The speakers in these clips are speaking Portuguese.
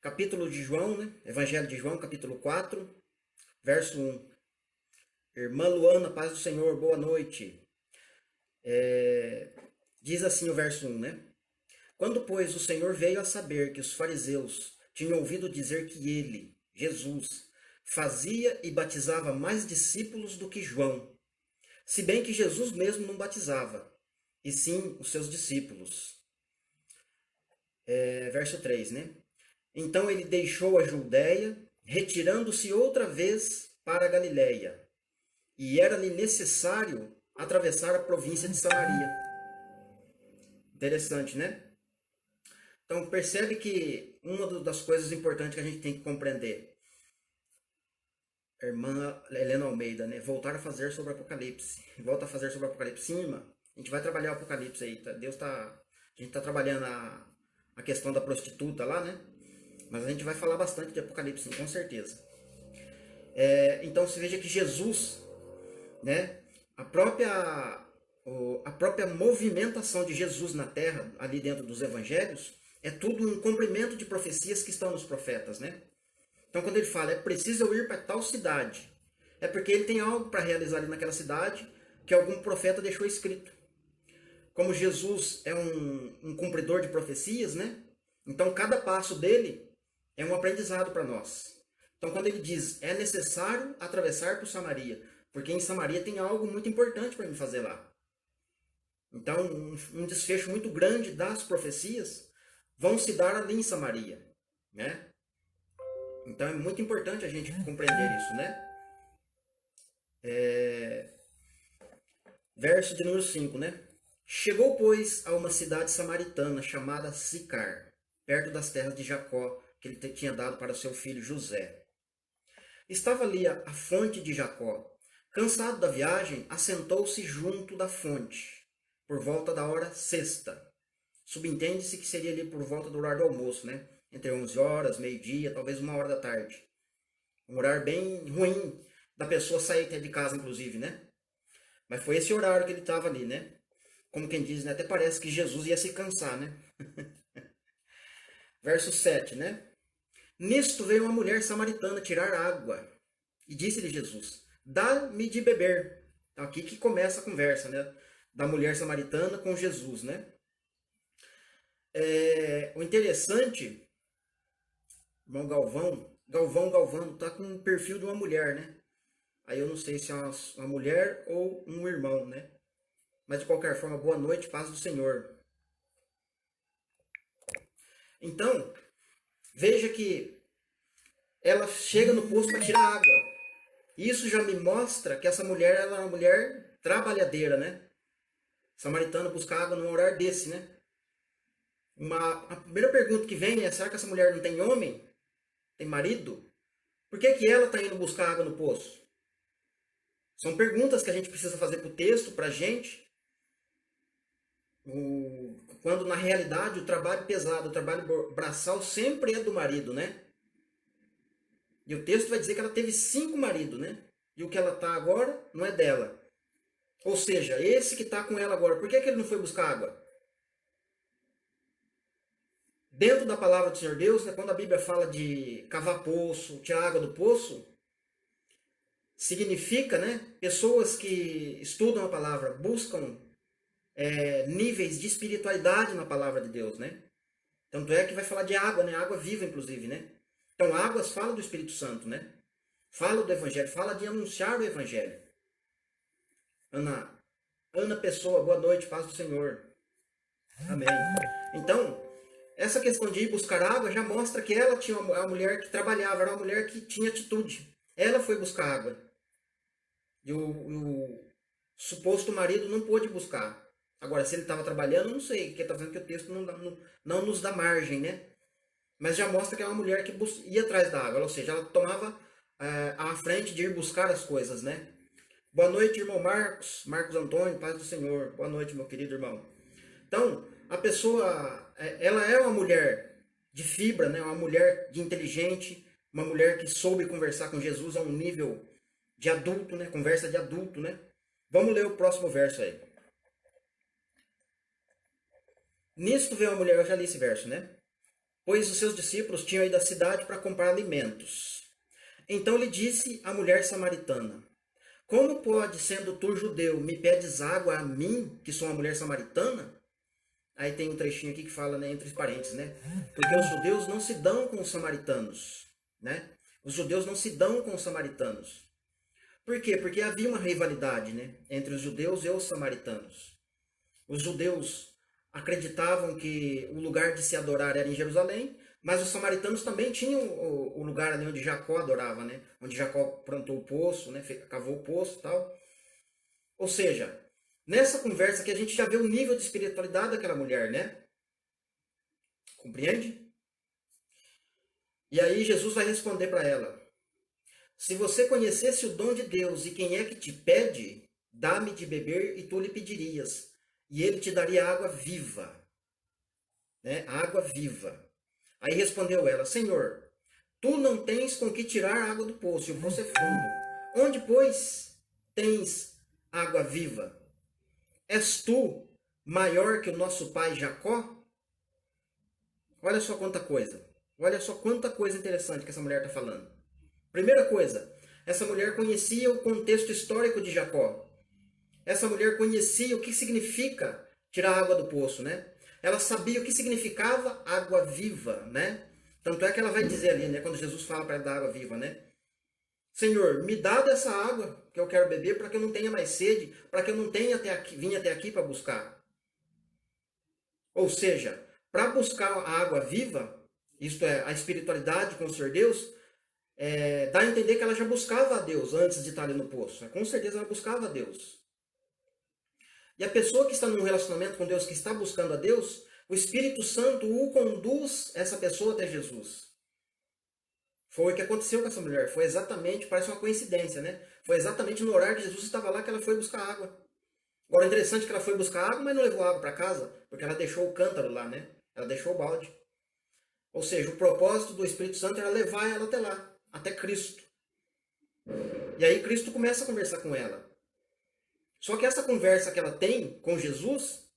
capítulo de João, né? Evangelho de João, capítulo 4, verso 1. Irmã Luana, paz do Senhor, boa noite. Diz assim o verso 1, né? Quando, pois, o Senhor veio a saber que os fariseus tinham ouvido dizer que ele, Jesus, fazia e batizava mais discípulos do que João, se bem que Jesus mesmo não batizava, e sim os seus discípulos. Verso 3, né? Então ele deixou a Judéia, retirando-se outra vez para a Galiléia, e era-lhe necessário atravessar a província de Samaria. Interessante, né? Então percebe que uma das coisas importantes que a gente tem que compreender, a irmã Helena Almeida, né? Voltar a fazer sobre o Apocalipse. Volta a fazer sobre o Apocalipse. Sim, irmã. A gente vai trabalhar o Apocalipse aí. Tá? A gente tá trabalhando a questão da prostituta lá, né? Mas a gente vai falar bastante de Apocalipse, sim, com certeza. Então se veja que Jesus, né? A própria movimentação de Jesus na terra, ali dentro dos evangelhos, é tudo um cumprimento de profecias que estão nos profetas, né? Então, quando ele fala, é preciso eu ir para tal cidade, é porque ele tem algo para realizar ali naquela cidade que algum profeta deixou escrito. Como Jesus é um cumpridor de profecias, né? Então, cada passo dele é um aprendizado para nós. Então, quando ele diz, é necessário atravessar por Samaria, porque em Samaria tem algo muito importante para me fazer lá. Então, um desfecho muito grande das profecias vão se dar ali em Samaria, né? Então é muito importante a gente compreender isso, né? Verso de número 5, né? Chegou, pois, a uma cidade samaritana chamada Sicar, perto das terras de Jacó, que ele tinha dado para seu filho José. Estava ali a fonte de Jacó. Cansado da viagem, assentou-se junto da fonte, por volta da hora sexta. Subentende-se que seria ali por volta do horário do almoço, né? Entre 11 horas, meio-dia, talvez 1 hora da tarde. Um horário bem ruim da pessoa sair de casa, inclusive, né? Mas foi esse horário que ele estava ali, né? Como quem diz, né? Até parece que Jesus ia se cansar, né? Verso 7, né? Nisto veio uma mulher samaritana tirar água. E disse-lhe Jesus, dá-me de beber. Então aqui que começa a conversa, né? Da mulher samaritana com Jesus, né? O interessante, irmão Galvão, tá com um perfil de uma mulher, né? Aí eu não sei se é uma mulher ou um irmão, né? Mas de qualquer forma, boa noite, paz do Senhor. Então, veja que ela chega no poço para tirar água. Isso já me mostra que essa mulher ela é uma mulher trabalhadeira, né? Samaritana busca água num horário desse, né? A primeira pergunta que vem é, será que essa mulher não tem homem? Tem marido? Por que ela está indo buscar água no poço? São perguntas que a gente precisa fazer para o texto, para a gente. Quando na realidade o trabalho pesado, o trabalho braçal sempre é do marido, né? E o texto vai dizer que ela teve 5 maridos, né? E o que ela está agora não é dela. Ou seja, esse que está com ela agora, por que ele não foi buscar água? Dentro da palavra do Senhor Deus, né, quando a Bíblia fala de cavar poço, tirar água do poço, significa, né, pessoas que estudam a palavra, buscam níveis de espiritualidade na palavra de Deus, né? Tanto é que vai falar de água, né? Água viva, inclusive, né? Então, águas fala do Espírito Santo, né? Fala do Evangelho, fala de anunciar o Evangelho. Ana Pessoa, boa noite, paz do Senhor. Amém. Então, essa questão de ir buscar água já mostra que ela tinha uma mulher que trabalhava, era uma mulher que tinha atitude. Ela foi buscar água. E o suposto marido não pôde buscar. Agora, se ele estava trabalhando, não sei, porque está vendo que o texto não nos dá margem, né? Mas já mostra que é uma mulher que ia atrás da água, ou seja, ela tomava à frente de ir buscar as coisas, né? Boa noite, irmão Marcos Antônio, paz do Senhor. Boa noite, meu querido irmão. Então, a pessoa, ela é uma mulher de fibra, né? Uma mulher de inteligente, uma mulher que soube conversar com Jesus a um nível de adulto, né? Conversa de adulto, né? Vamos ler o próximo verso aí. Nisto veio a mulher, eu já li esse verso, né? pois os seus discípulos tinham ido à cidade para comprar alimentos. Então lhe disse a mulher samaritana: Como pode, sendo tu judeu, me pedes água a mim, que sou uma mulher samaritana? Aí tem um trechinho aqui que fala, né, entre parênteses, né? Porque os judeus não se dão com os samaritanos, né? Os judeus não se dão com os samaritanos. Por quê? Porque havia uma rivalidade, né, entre os judeus e os samaritanos. Os judeus acreditavam que o lugar de se adorar era em Jerusalém, mas os samaritanos também tinham o lugar ali onde Jacó adorava, né? Onde Jacó plantou o poço, né? Cavou o poço e tal. Ou seja, nessa conversa que a gente já vê o nível de espiritualidade daquela mulher, né? Compreende? E aí Jesus vai responder para ela: Se você conhecesse o dom de Deus e quem é que te pede, dá-me de beber e tu lhe pedirias, e ele te daria água viva, né? Água viva. Aí respondeu ela: Senhor, tu não tens com que tirar a água do poço, e o poço é fundo. Onde, pois, tens água viva? És tu maior que o nosso pai Jacó? Olha só quanta coisa. Olha só quanta coisa interessante que essa mulher está falando. Primeira coisa, essa mulher conhecia o contexto histórico de Jacó. Essa mulher conhecia o que significa tirar a água do poço, né? Ela sabia o que significava água viva, né? Tanto é que ela vai dizer ali, né, quando Jesus fala para ela da água viva, né? Senhor, me dá dessa água que eu quero beber para que eu não tenha mais sede, para que eu não tenha vim até aqui para buscar. Ou seja, para buscar a água viva, isto é, a espiritualidade com o Senhor Deus, dá a entender que ela já buscava a Deus antes de estar ali no poço. Com certeza ela buscava a Deus. E a pessoa que está num relacionamento com Deus, que está buscando a Deus, o Espírito Santo o conduz essa pessoa até Jesus. Foi o que aconteceu com essa mulher. Foi exatamente, parece uma coincidência, né? Foi exatamente no horário que Jesus estava lá que ela foi buscar água. Agora, é interessante que ela foi buscar água, mas não levou água para casa, porque ela deixou o cântaro lá, né? Ela deixou o balde. Ou seja, o propósito do Espírito Santo era levar ela até lá, até Cristo. E aí Cristo começa a conversar com ela. Só que essa conversa que ela tem com Jesus,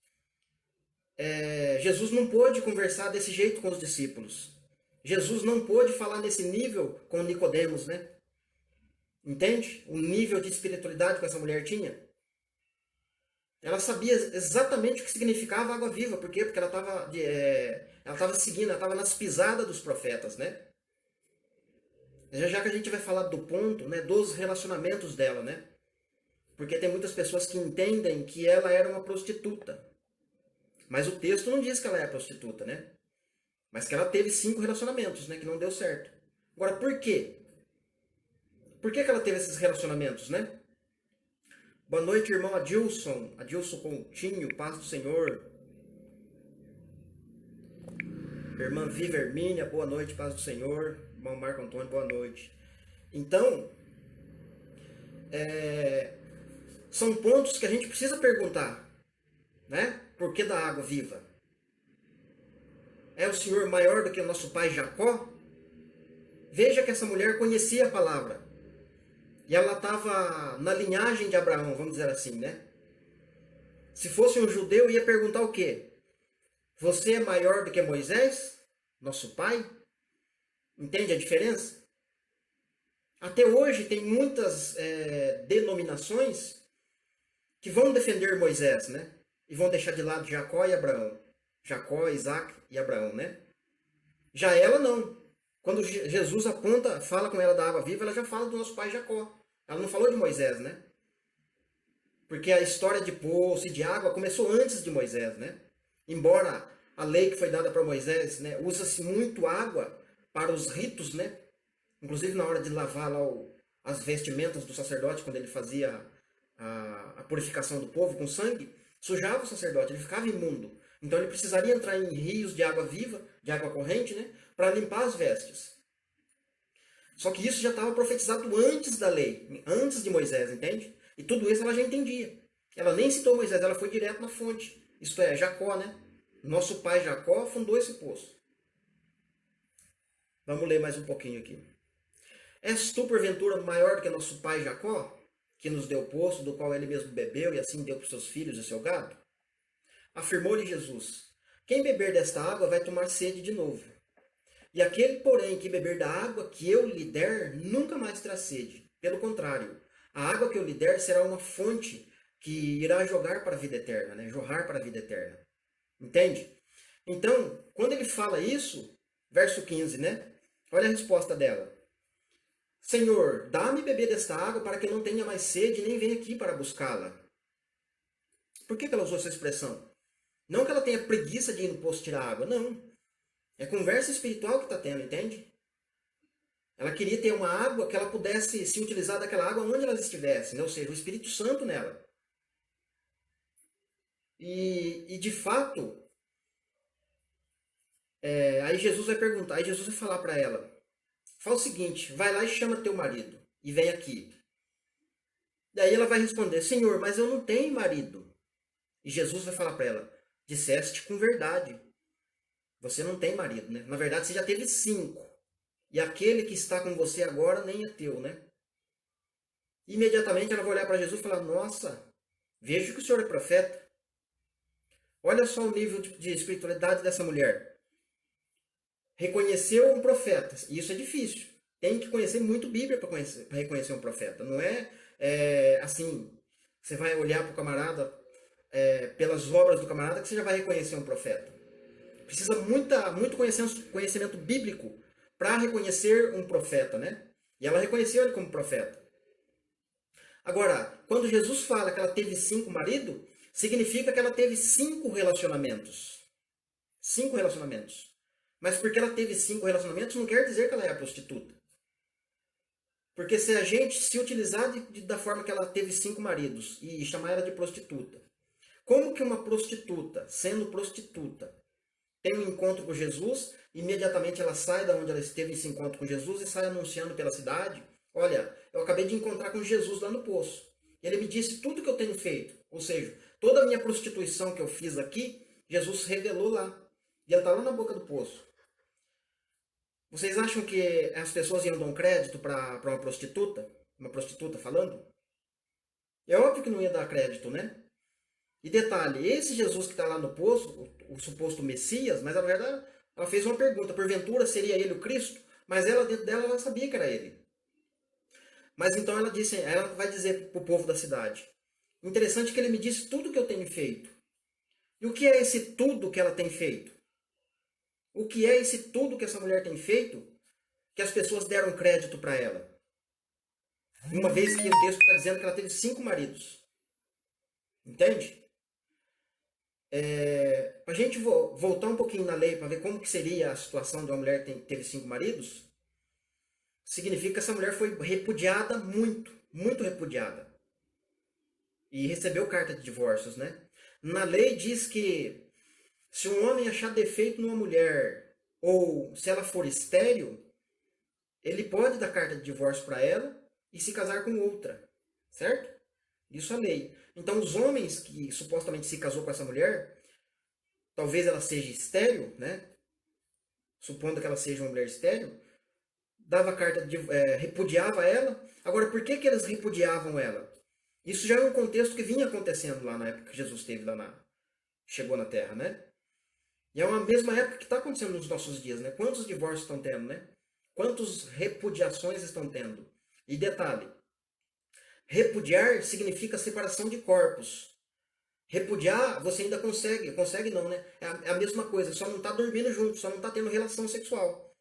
Jesus não pôde conversar desse jeito com os discípulos. Jesus não pôde falar nesse nível com Nicodemos, né? Entende? O nível de espiritualidade que essa mulher tinha. Ela sabia exatamente o que significava água viva. Por quê? Porque ela estava seguindo, ela estava nas pisadas dos profetas, né? Já que a gente vai falar do ponto, né, dos relacionamentos dela, né? Porque tem muitas pessoas que entendem que ela era uma prostituta. Mas o texto não diz que ela é prostituta, né? Mas que ela teve 5 relacionamentos, né? Que não deu certo. Agora, por quê? Por que ela teve esses relacionamentos, né? Boa noite, irmão Adilson. Adilson Coutinho, paz do Senhor. Irmã Viva Hermínia, boa noite, paz do Senhor. Irmão Marco Antônio, boa noite. Então, são pontos que a gente precisa perguntar, né? Por que da água viva? É o Senhor maior do que o nosso pai Jacó? Veja que essa mulher conhecia a palavra. E ela estava na linhagem de Abraão, vamos dizer assim, né? Se fosse um judeu, ia perguntar o quê? Você é maior do que Moisés, nosso pai? Entende a diferença? Até hoje tem muitas denominações que vão defender Moisés, né? E vão deixar de lado Jacó e Abraão. Jacó, Isaac e Abraão, né? Já ela não. Quando Jesus aponta, fala com ela da água viva, ela já fala do nosso pai Jacó. Ela não falou de Moisés, né? Porque a história de poço e de água começou antes de Moisés, né? Embora a lei que foi dada para Moisés, né, usa-se muito água para os ritos, né? Inclusive na hora de lavar lá as vestimentas do sacerdote, quando ele fazia a purificação do povo com sangue, sujava o sacerdote, ele ficava imundo. Então ele precisaria entrar em rios de água viva, de água corrente, né, para limpar as vestes. Só que isso já estava profetizado antes da lei, antes de Moisés, entende? E tudo isso ela já entendia. Ela nem citou Moisés, ela foi direto na fonte. Isto é, Jacó, né? Nosso pai Jacó fundou esse poço. Vamos ler mais um pouquinho aqui. És tu, porventura, maior do que nosso pai Jacó, que nos deu o poço, do qual ele mesmo bebeu, e assim deu para os seus filhos e seu gado? Afirmou-lhe Jesus: Quem beber desta água vai tomar sede de novo. E aquele, porém, que beber da água que eu lhe der, nunca mais terá sede. Pelo contrário, a água que eu lhe der será uma fonte que irá jogar para a vida eterna, né? Jorrar para a vida eterna. Entende? Então, quando ele fala isso, verso 15, né? Olha a resposta dela. Senhor, dá-me beber desta água para que eu não tenha mais sede, nem venha aqui para buscá-la. Por que ela usou essa expressão? Não que ela tenha preguiça de ir no poço tirar água, não. É conversa espiritual que está tendo, entende? Ela queria ter uma água que ela pudesse se utilizar daquela água onde ela estivesse, né? Ou seja, o Espírito Santo nela. E de fato, aí Jesus vai perguntar, aí Jesus vai falar para ela, fala o seguinte, vai lá e chama teu marido e vem aqui. Daí ela vai responder, Senhor, mas eu não tenho marido. E Jesus vai falar para ela, disseste com verdade, você não tem marido, né? Na verdade, você já teve 5. E aquele que está com você agora nem é teu, né? Imediatamente ela vai olhar para Jesus e falar, nossa, vejo que o senhor é profeta. Olha só o nível de espiritualidade dessa mulher. Reconheceu um profeta. E isso é difícil. Tem que conhecer muito Bíblia para reconhecer um profeta. Não é assim, você vai olhar para o camarada, pelas obras do camarada, que você já vai reconhecer um profeta. Precisa muito conhecimento bíblico para reconhecer um profeta, né? E ela reconheceu ele como profeta. Agora, quando Jesus fala que ela teve 5 maridos, significa que ela teve 5 relacionamentos. 5 relacionamentos. Mas porque ela teve 5 relacionamentos, não quer dizer que ela é a prostituta. Porque se a gente se utilizar da forma que ela teve 5 maridos e chamar ela de prostituta, como que uma prostituta, sendo prostituta, tem um encontro com Jesus, imediatamente ela sai da onde ela esteve esse encontro com Jesus e sai anunciando pela cidade, olha, eu acabei de encontrar com Jesus lá no poço. Ele me disse tudo que eu tenho feito. Ou seja, toda a minha prostituição que eu fiz aqui, Jesus revelou lá. E ela está lá na boca do poço. Vocês acham que as pessoas iam dar um crédito para uma prostituta? Uma prostituta falando? É óbvio que não ia dar crédito, né? E detalhe, esse Jesus que está lá no poço, o suposto Messias, mas na verdade ela fez uma pergunta, porventura seria ele o Cristo? Mas ela, dentro dela, ela sabia que era ele. Mas então ela vai dizer para o povo da cidade, interessante que ele me disse tudo que eu tenho feito. E o que é esse tudo que ela tem feito? O que é esse tudo que essa mulher tem feito que as pessoas deram crédito para ela? Uma vez que o texto está dizendo que ela teve 5 maridos. Entende? Para a gente voltar um pouquinho na lei para ver como que seria a situação de uma mulher que teve 5 maridos, significa que essa mulher foi repudiada muito repudiada. E recebeu carta de divórcios, né? Na lei diz que se um homem achar defeito numa mulher, ou se ela for estéril, ele pode dar carta de divórcio para ela e se casar com outra, certo? Isso é lei. Então os homens que supostamente se casou com essa mulher, talvez ela seja estéril, né? Supondo que ela seja uma mulher estéril, dava carta de, repudiava ela. Agora, por que eles repudiavam ela? Isso já é um contexto que vinha acontecendo lá na época que Jesus esteve chegou na Terra, né? E é uma mesma época que está acontecendo nos nossos dias, né? Quantos divórcios estão tendo, né? Quantas repudiações estão tendo? E detalhe, repudiar significa separação de corpos. Repudiar, você ainda consegue não, né? É a mesma coisa, só não está dormindo junto, só não está tendo relação sexual.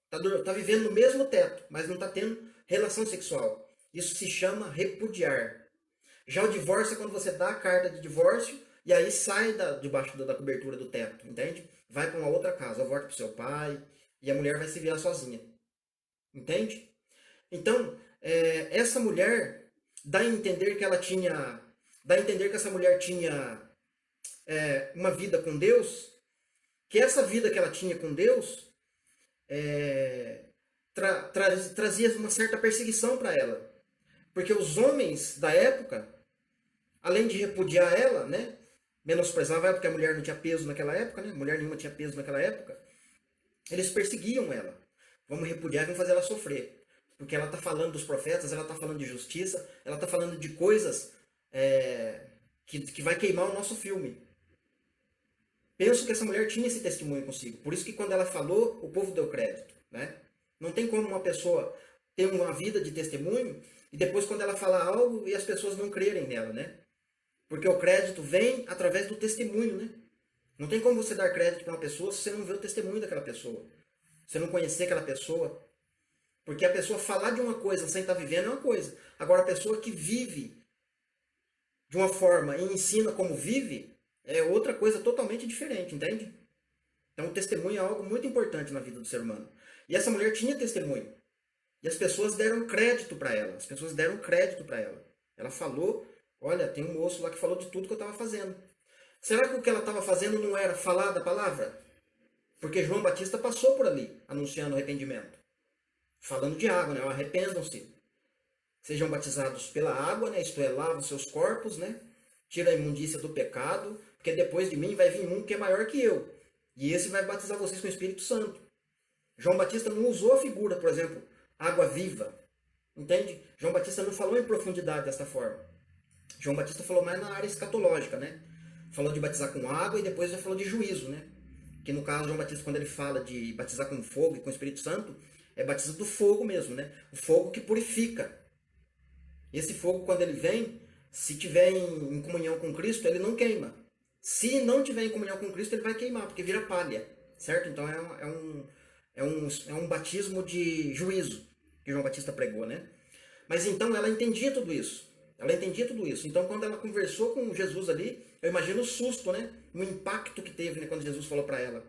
Tá vivendo no mesmo teto, mas não está tendo relação sexual. Isso se chama repudiar. Já o divórcio é quando você dá a carta de divórcio e aí sai debaixo da cobertura do teto, entende? Vai para uma outra casa, volta para o seu pai e a mulher vai se virar sozinha. Entende? Então, essa mulher dá a entender que essa mulher tinha uma vida com Deus, que essa vida que ela tinha com Deus trazia uma certa perseguição para ela. Porque os homens da época, além de repudiar ela, né, menosprezavam ela porque a mulher não tinha peso naquela época, né, mulher nenhuma tinha peso naquela época, eles perseguiam ela. Vamos repudiar e vamos fazer ela sofrer. Porque ela está falando dos profetas, ela está falando de justiça, ela está falando de coisas que vai queimar o nosso filme. penso que essa mulher tinha esse testemunho consigo. Por isso que quando ela falou, o povo deu crédito, né? Não tem como uma pessoa ter uma vida de testemunho e depois quando ela fala algo e as pessoas não crerem nela, né? Porque o crédito vem através do testemunho, né? Não tem como você dar crédito para uma pessoa se você não vê o testemunho daquela pessoa. Se você não conhecer aquela pessoa. Porque a pessoa falar de uma coisa sem estar vivendo é uma coisa. Agora, a pessoa que vive de uma forma e ensina como vive é outra coisa totalmente diferente, entende? Então, o testemunho é algo muito importante na vida do ser humano. E essa mulher tinha testemunho. E as pessoas deram crédito para ela. As pessoas deram crédito para ela. Ela falou, olha, tem um moço lá que falou de tudo que eu estava fazendo. Será que o que ela estava fazendo não era falar da palavra? Porque João Batista passou por ali, anunciando arrependimento. Falando de água, né? Arrependam-se. Sejam batizados pela água, né? Isto é, lavam seus corpos, né? Tira a imundícia do pecado, porque depois de mim vai vir um que é maior que eu. E esse vai batizar vocês com o Espírito Santo. João Batista não usou a figura, por exemplo, água viva. Entende? João Batista não falou em profundidade desta forma. João Batista falou mais na área escatológica, né? Falou de batizar com água e depois já falou de juízo, né? Que no caso, João Batista, quando ele fala de batizar com fogo e com o Espírito Santo, é batismo do fogo mesmo, né? O fogo que purifica. Esse fogo, quando ele vem, se tiver em comunhão com Cristo, ele não queima. Se não tiver em comunhão com Cristo, ele vai queimar, porque vira palha, certo? Então é um batismo de juízo que João Batista pregou, né? Mas então ela entendia tudo isso. Ela entendia tudo isso. Então quando ela conversou com Jesus ali, eu imagino o susto, né? O impacto que teve, né, quando Jesus falou para ela: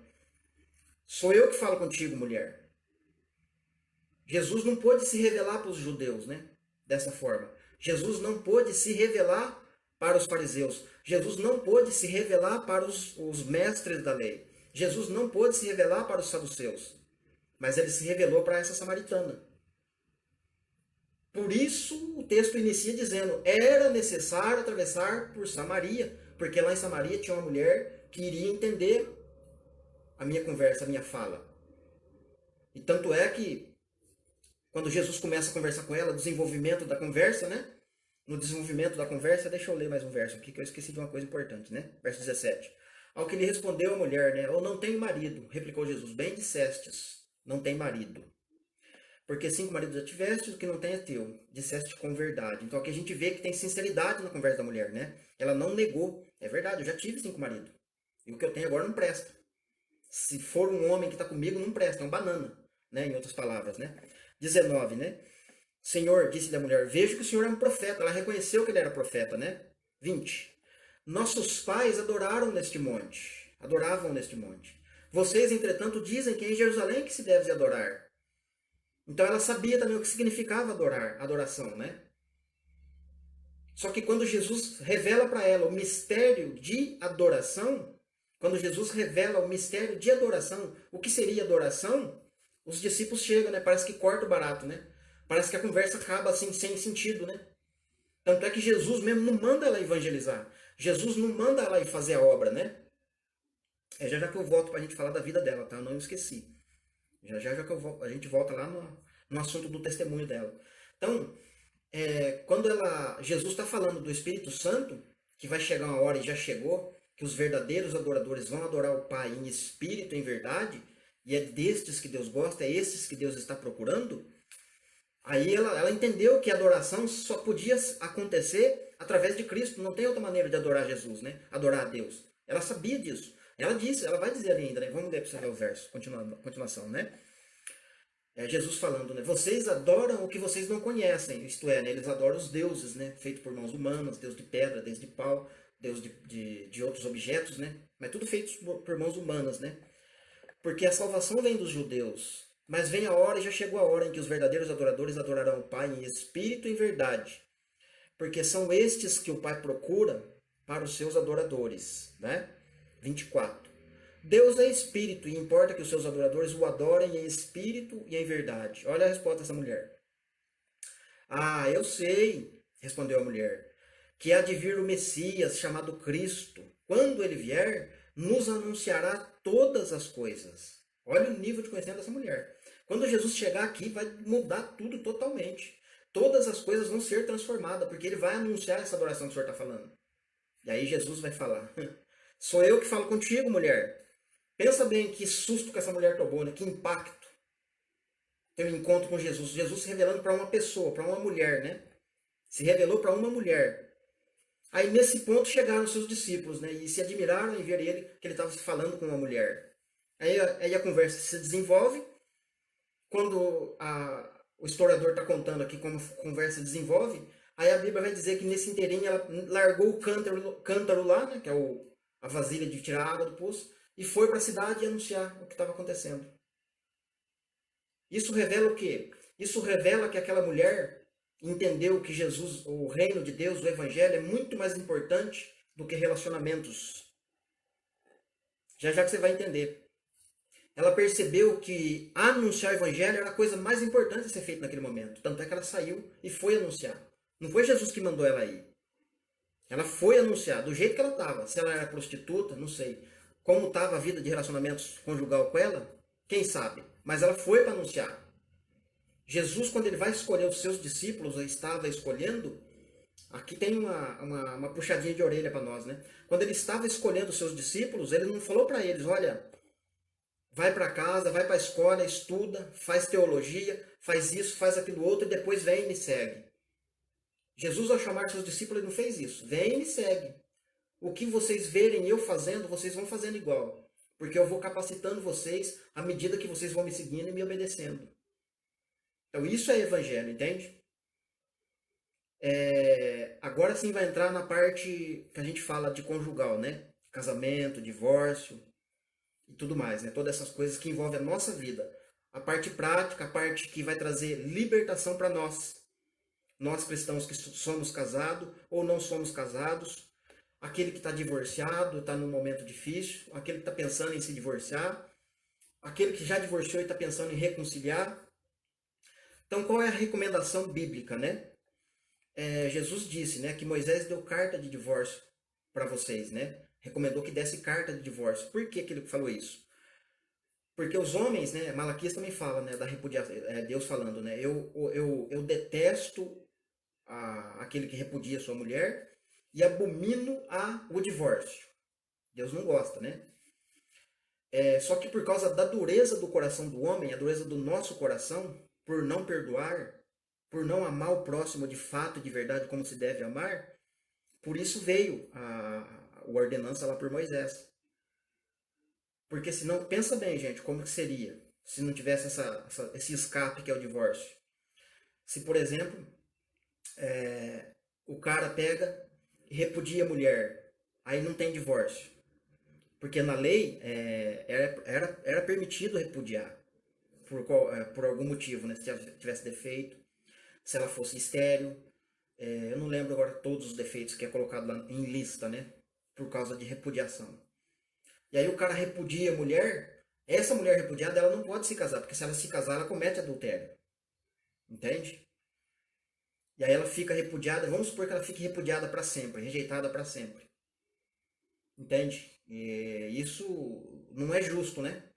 sou eu que falo contigo, mulher. Jesus não pôde se revelar para os judeus, né? Dessa forma. Jesus não pôde se revelar para os fariseus. Jesus não pôde se revelar para os mestres da lei. Jesus não pôde se revelar para os saduceus. Mas ele se revelou para essa samaritana. Por isso o texto inicia dizendo: era necessário atravessar por Samaria, porque lá em Samaria tinha uma mulher que iria entender a minha conversa, a minha fala. E tanto é que quando Jesus começa a conversar com ela, desenvolvimento da conversa, né? No desenvolvimento da conversa, deixa eu ler mais um verso aqui, que eu esqueci de uma coisa importante, né? Verso 17. Ao que lhe respondeu a mulher, né? Eu não tenho marido, replicou Jesus. Bem dissestes, não tem marido. Porque 5 maridos já tiveste, o que não tem é teu. Disseste com verdade. Então aqui a gente vê que tem sinceridade na conversa da mulher, né? Ela não negou. É verdade, eu já tive 5 maridos. E o que eu tenho agora não presta. Se for um homem que está comigo, não presta, é um banana, né? Em outras palavras, né? 19, né? Senhor, disse-lhe a mulher, vejo que o Senhor é um profeta. Ela reconheceu que ele era profeta, né? 20. Nossos pais adoravam neste monte. Vocês, entretanto, dizem que é em Jerusalém que se deve adorar. Então ela sabia também o que significava adorar, adoração, né? Só que quando Jesus revela para ela o mistério de adoração, quando Jesus revela o mistério de adoração, o que seria adoração, os discípulos chegam, né? Parece que corta o barato, né? Parece que a conversa acaba assim, sem sentido, né? Tanto é que Jesus mesmo não manda ela evangelizar. Jesus não manda ela ir fazer a obra, né? Já que eu volto para a gente falar da vida dela, tá? Eu não esqueci. Já que a gente volta lá no assunto do testemunho dela. Então, quando Jesus está falando do Espírito Santo, que vai chegar uma hora e já chegou, que os verdadeiros adoradores vão adorar o Pai em espírito e em verdade, e é destes que Deus gosta, é esses que Deus está procurando, aí ela entendeu que a adoração só podia acontecer através de Cristo, não tem outra maneira de adorar Jesus, né? Adorar a Deus. Ela sabia disso. Ela vai dizer ali ainda, né? Vamos ler para você ver o verso, continuação, né? Jesus falando, né? Vocês adoram o que vocês não conhecem, isto é, né? Eles adoram os deuses, né? Feito por mãos humanas, Deus de pedra, Deus de pau, Deus de outros objetos, né? Mas tudo feito por mãos humanas, né? Porque a salvação vem dos judeus, mas vem a hora e já chegou a hora em que os verdadeiros adoradores adorarão o Pai em espírito e em verdade, porque são estes que o Pai procura para os seus adoradores, né? 24. Deus é espírito e importa que os seus adoradores o adorem em espírito e em verdade. Olha a resposta dessa mulher. Ah, eu sei, respondeu a mulher, que há de vir o Messias chamado Cristo. Quando ele vier, nos anunciará todas as coisas. Olha o nível de conhecimento dessa mulher. Quando Jesus chegar aqui, vai mudar tudo totalmente. Todas as coisas vão ser transformadas, porque ele vai anunciar essa adoração que o Senhor está falando. E aí Jesus vai falar, Sou eu que falo contigo, mulher. Pensa bem que susto que essa mulher tomou, né? Que impacto. Tem um encontro com Jesus. Jesus se revelando para uma pessoa, para uma mulher, né? Se revelou para uma mulher. Aí nesse ponto chegaram os seus discípulos, né? E se admiraram em ver ele, que ele estava falando com uma mulher. Aí a conversa se desenvolve. Quando o historiador está contando aqui como a conversa desenvolve, aí a Bíblia vai dizer que nesse inteirinho ela largou o cântaro lá, né? Que é a vasilha de tirar a água do poço, e foi para a cidade anunciar o que estava acontecendo. Isso revela o quê? Isso revela que aquela mulher entendeu que Jesus, o reino de Deus, o evangelho é muito mais importante do que relacionamentos. Já já que você vai entender. Ela percebeu que anunciar o evangelho era a coisa mais importante a ser feita naquele momento. Tanto é que ela saiu e foi anunciar. Não foi Jesus que mandou ela ir. Ela foi anunciar do jeito que ela estava. Se ela era prostituta, não sei. Como estava a vida de relacionamentos conjugal com ela, quem sabe. Mas ela foi para anunciar. Jesus, quando ele vai escolher os seus discípulos, ou estava escolhendo, aqui tem uma puxadinha de orelha para nós, né? Quando ele estava escolhendo os seus discípulos, ele não falou para eles, olha, vai para casa, vai para a escola, estuda, faz teologia, faz isso, faz aquilo outro e depois vem e me segue. Jesus, ao chamar seus discípulos, ele não fez isso. Vem e me segue. O que vocês verem eu fazendo, vocês vão fazendo igual. Porque eu vou capacitando vocês à medida que vocês vão me seguindo e me obedecendo. Então isso é evangelho, entende? Agora sim vai entrar na parte que a gente fala de conjugal, né? Casamento, divórcio e tudo mais, né? Todas essas coisas que envolvem a nossa vida. A parte prática, a parte que vai trazer libertação para nós. Nós cristãos que somos casados ou não somos casados. Aquele que está divorciado, está num momento difícil. Aquele que está pensando em se divorciar. Aquele que já divorciou e está pensando em reconciliar. Então, qual é a recomendação bíblica, né? Jesus disse, né, que Moisés deu carta de divórcio para vocês, né? Recomendou que desse carta de divórcio. Por que ele falou isso? Porque os homens, né, Malaquias também fala, né, da repudiação, Deus falando, né, eu detesto aquele que repudia sua mulher e abomino o divórcio. Deus não gosta, né? Só que por causa da dureza do coração do homem, a dureza do nosso coração, por não perdoar, por não amar o próximo de fato e de verdade como se deve amar, por isso veio a ordenança lá por Moisés. Porque senão, pensa bem, gente, como que seria se não tivesse esse escape que é o divórcio. Se, por exemplo, o cara pega e repudia a mulher, aí não tem divórcio. Porque na lei era permitido repudiar por algum motivo, né? Se tivesse defeito, se ela fosse estéril. Eu não lembro agora todos os defeitos que é colocado lá em lista, né? Por causa de repudiação. E aí o cara repudia a mulher, essa mulher repudiada, ela não pode se casar, porque se ela se casar, ela comete adultério. Entende? E aí ela fica repudiada, vamos supor que ela fique repudiada para sempre, rejeitada para sempre. Entende? E isso não é justo, né?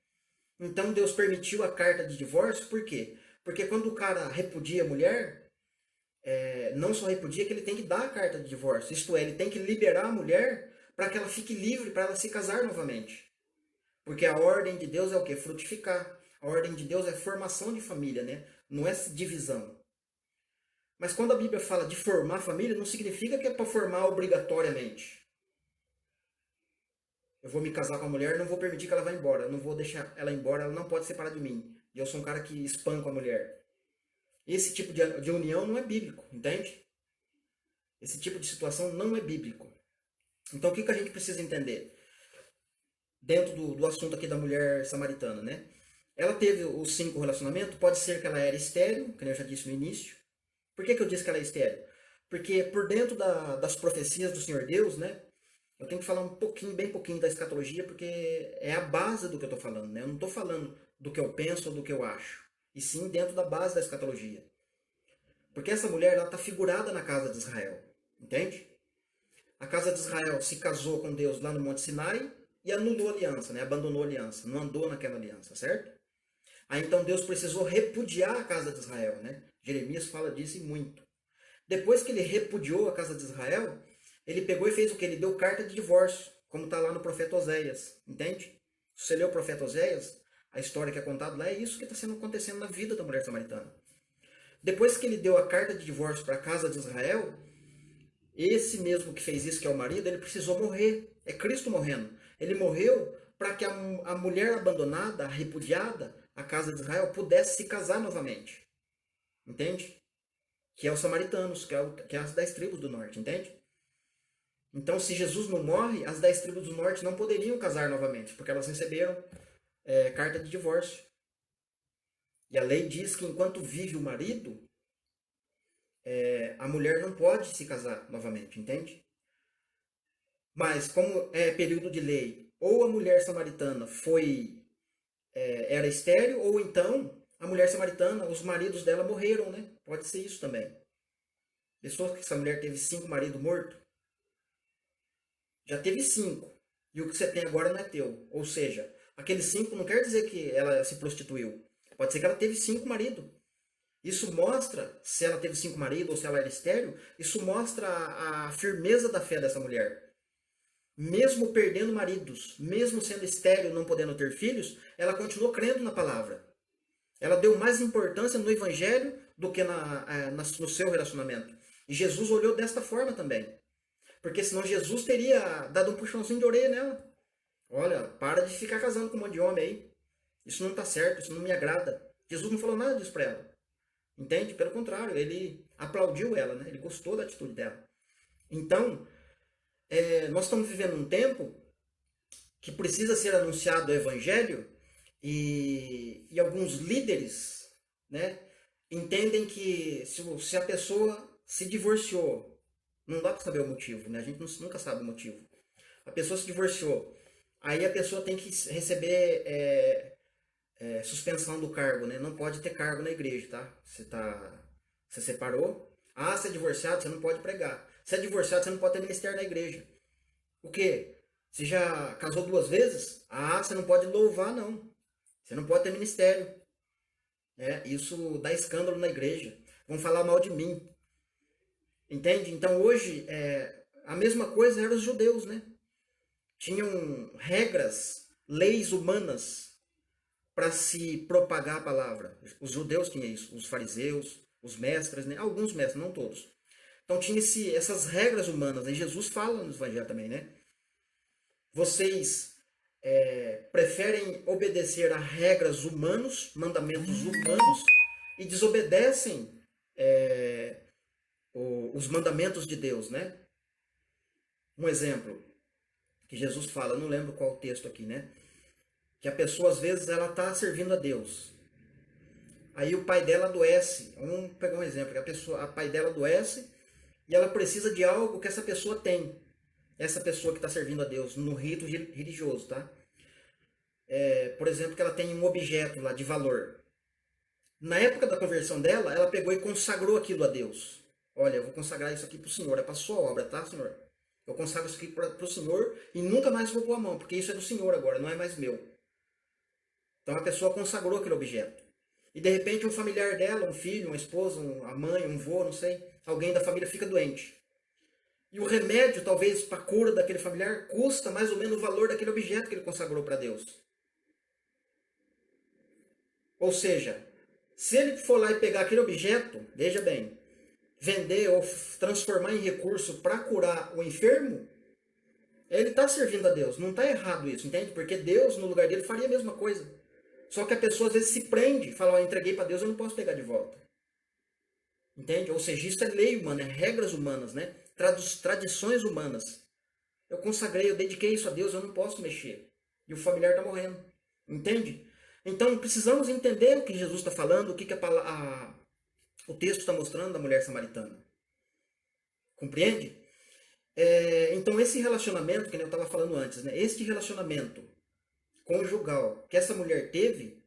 Então Deus permitiu a carta de divórcio, por quê? Porque quando o cara repudia a mulher, não só repudia, que ele tem que dar a carta de divórcio. Isto é, ele tem que liberar a mulher para que ela fique livre, para ela se casar novamente. Porque a ordem de Deus é o quê? Frutificar. A ordem de Deus é formação de família, né? Não é divisão. Mas quando a Bíblia fala de formar família, não significa que é para formar obrigatoriamente. Eu vou me casar com a mulher, não vou permitir que ela vá embora. Eu não vou deixar ela embora, ela não pode separar de mim. E eu sou um cara que espanca a mulher. Esse tipo de união não é bíblico, entende? Esse tipo de situação não é bíblico. Então o que a gente precisa entender? Dentro do assunto aqui da mulher samaritana, né? Ela teve os 5 relacionamentos, pode ser que ela era estéril, como eu já disse no início. Por que eu disse que ela é estéril? Porque por dentro das profecias do Senhor Deus, né? Eu tenho que falar um pouquinho, bem pouquinho da escatologia, porque é a base do que eu estou falando, né? Eu não estou falando do que eu penso ou do que eu acho, e sim dentro da base da escatologia. Porque essa mulher, ela está figurada na casa de Israel, entende? A casa de Israel se casou com Deus lá no Monte Sinai e anulou a aliança, né? Abandonou a aliança, não andou naquela aliança, certo? Aí então Deus precisou repudiar a casa de Israel, né? Jeremias fala disso e muito. Depois que ele repudiou a casa de Israel, ele pegou e fez o que? Ele deu carta de divórcio. como está lá no profeta Oséias, entende? Se você lê o profeta Oséias, a história que é contada lá é isso que está sendo acontecendo na vida da mulher samaritana. Depois que ele deu a carta de divórcio para a casa de Israel, esse mesmo que fez isso, que é o marido, ele precisou morrer. É Cristo morrendo. Ele morreu para que a mulher abandonada, a repudiada, a casa de Israel, pudesse se casar novamente. Entende? Que é os samaritanos, que é as 10 tribos do norte, entende? Então, se Jesus não morre, as 10 tribos do norte não poderiam casar novamente, porque elas receberam carta de divórcio. E a lei diz que enquanto vive o marido, a mulher não pode se casar novamente, entende? Mas como é período de lei, ou a mulher samaritana era estéril, ou então a mulher samaritana, os maridos dela morreram, né? Pode ser isso também. Pessoas que essa mulher teve 5 maridos mortos, já teve 5. E o que você tem agora não é teu. Ou seja, aqueles 5 não quer dizer que ela se prostituiu. Pode ser que ela teve 5 maridos. Isso mostra, se ela teve 5 maridos ou se ela era estéril, isso mostra a firmeza da fé dessa mulher. Mesmo perdendo maridos, mesmo sendo estéril, não podendo ter filhos, ela continuou crendo na palavra. Ela deu mais importância no evangelho do que no seu relacionamento. E Jesus olhou desta forma também. Porque senão Jesus teria dado um puxãozinho de orelha nela. Olha, para de ficar casando com um monte de homem aí. Isso não está certo, isso não me agrada. Jesus não falou nada disso para ela. Entende? Pelo contrário, ele aplaudiu ela, né? Ele gostou da atitude dela. Então, nós estamos vivendo um tempo que precisa ser anunciado o evangelho e alguns líderes, né, entendem que se a pessoa se divorciou, não dá para saber o motivo, né? A gente nunca sabe o motivo. A pessoa se divorciou, aí a pessoa tem que receber suspensão do cargo, né? Não pode ter cargo na igreja, tá? Você separou, você é divorciado, você não pode pregar. Se é divorciado, você não pode ter ministério na igreja. O quê? Você já casou 2 vezes? Você não pode louvar, não. Você não pode ter ministério. Isso dá escândalo na igreja. Vão falar mal de mim. Entende? Então hoje, a mesma coisa eram os judeus, né? Tinham regras, leis humanas para se propagar a palavra. Os judeus tinham isso, os fariseus, os mestres, né? Alguns mestres, não todos. Então tinha essas regras humanas. E Jesus fala no Evangelho também, né? Vocês preferem obedecer a regras humanos, mandamentos humanos, e desobedecem os mandamentos de Deus, né? Um exemplo que Jesus fala, não lembro qual texto aqui, né? Que a pessoa às vezes ela está servindo a Deus. Aí o pai dela adoece. Vamos pegar um exemplo, a pai dela adoece e ela precisa de algo que essa pessoa tem. Essa pessoa que está servindo a Deus no rito religioso, tá? Por exemplo, que ela tem um objeto lá de valor. Na época da conversão dela, ela pegou e consagrou aquilo a Deus. Olha, eu vou consagrar isso aqui para o Senhor, é para a sua obra, tá, Senhor? Eu consagro isso aqui para o Senhor e nunca mais vou pôr a mão, porque isso é do Senhor agora, não é mais meu. Então a pessoa consagrou aquele objeto. E de repente um familiar dela, um filho, uma esposa, a mãe, um vô, não sei, alguém da família fica doente. E o remédio, talvez, para a cura daquele familiar, custa mais ou menos o valor daquele objeto que ele consagrou para Deus. Ou seja, se ele for lá e pegar aquele objeto, veja bem, vender ou transformar em recurso para curar o enfermo, ele está servindo a Deus. Não está errado isso, entende? Porque Deus, no lugar dele, faria a mesma coisa. Só que a pessoa às vezes se prende, fala, entreguei para Deus, eu não posso pegar de volta. Entende? Ou seja, isso é lei humana, é regras humanas, né? Tradições humanas. Eu consagrei, eu dediquei isso a Deus, eu não posso mexer. E o familiar está morrendo. Entende? Então precisamos entender o que Jesus está falando, o que o texto está mostrando da mulher samaritana. Compreende? Então esse relacionamento, que eu estava falando antes, né? Este relacionamento conjugal que essa mulher teve,